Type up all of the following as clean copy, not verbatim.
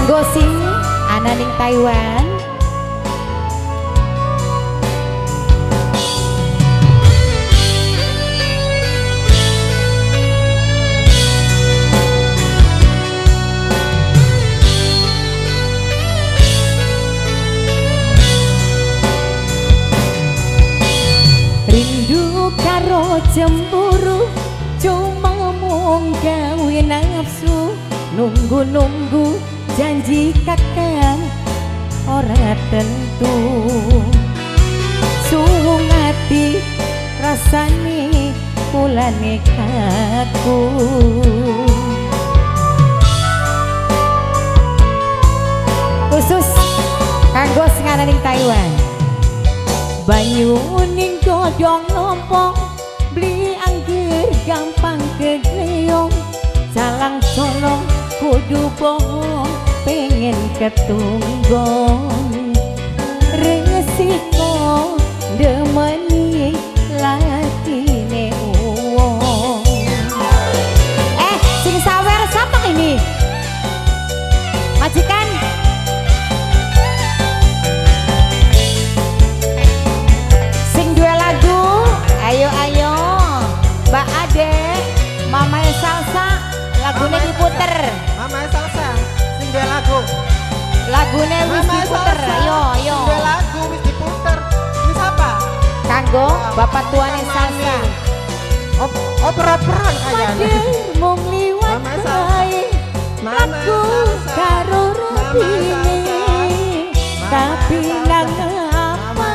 Kanggo sing ana ning Taiwan. Rindu karo cemburu cuma mung gawe nafsu, nunggu-nunggu janji kakang ora tentu. Suwung ati rasane kulane kaku. Khusus kanggo sing ana ning Taiwan. Banyu ning godhong lompong, beli angger gampang kegleong, calang colong kudu bohong, pengen ketunggon. Resiko demeni latine uwong. Sing sawer siapa ini? Majikan? Ayo Mbak Ade, Mama Salsa, lagunya diputer. Mama Salsa, sing dua lagu. Lagunya wis diputer. Ayo. Dua lagu wis diputer. Ini siapa? Kanggo Bapak tuane Salsa. Oper-operan kayaknya. Mung liwat bae. Aku karo rupine. Tapi nang apa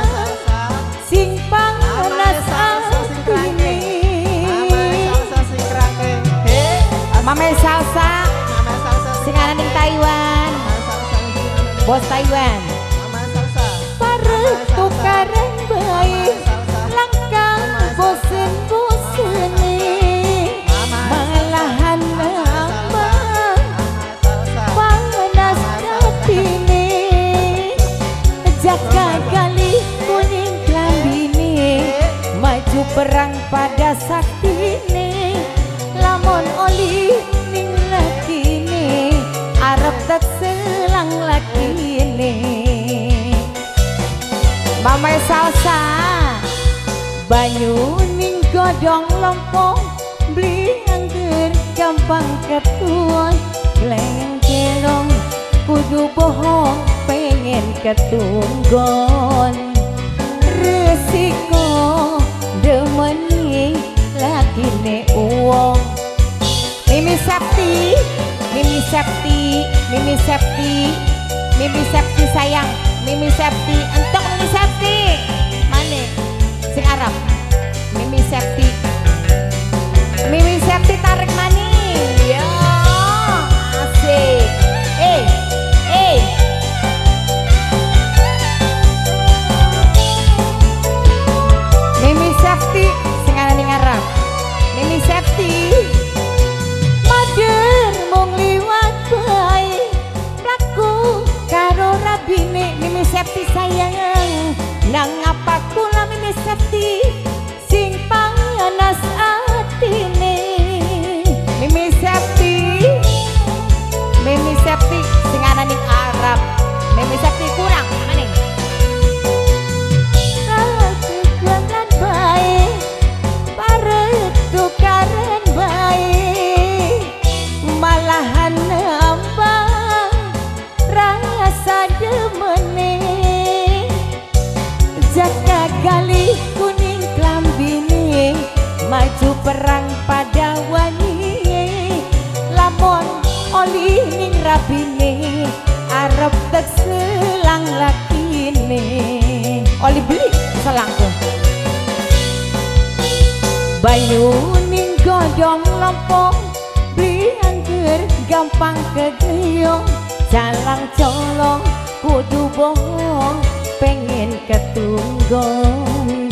sing panas atine. Mama Salsa sing ana ning Taiwan. Bos Taiwan. Mama Salsa. Pareh tukaran bae. Langkah bosen-bosene. Malahan nambah panas atine. Jaga kali kuning klambine. Maju perang pada saktine. Lamun oli ning lakine, arep tak selang lakine. Mama Salsa, banyu ning godhong lompong, beli angger gampang ketuon, gleng kelong kudu bohong, pengen ketunggon. Resiko demeni lakine uwong. Mimi Septi sayang, Mimi Septi, entok Mimi Septi. Mane? Sing Arab. Mimi Septi tarik mani. Ya, asik. Mimi Septi sing ana ning Arab. Mimi Septi mader mung liwat bae, mlaku karo rabine. Mimi Septi sayang, nang apa kula Mimi Septi sing panas atine. Mimi Septi sing ana ning Arab. Mimi Septi kurang maning. Tukaran bae, pareh tukaran bae, malahan nambah rasa demene. Jaga gali kuning klambine, maju perang pada wani. Lamun oli ning rabine, arep tek selang lakine. Oli beli selang tuh. Banyu ning godhong lompong, beli angger gampang kegeyong, calang colong kudu bohong, pengen ketunggon.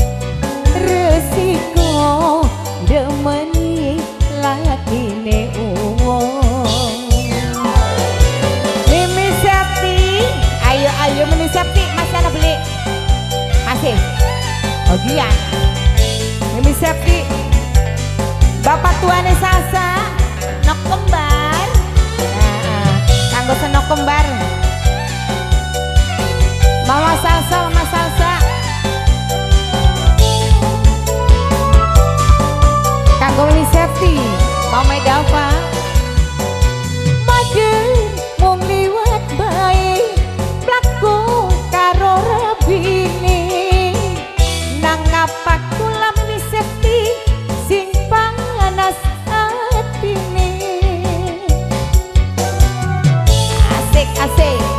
Resiko demeni lakine uwong. Mimi Septi, ayo Mimi Septi, masih ada beli? Masih? Oh iya. Mimi Septi, Bapak tuane Salsa, nok kembar. Kanggo senok kembar. Septi Mama Dava Mager mung liwat bae plaku karo rabine nang apa kula Mimi Septi sing panas atine asik-asik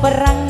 perang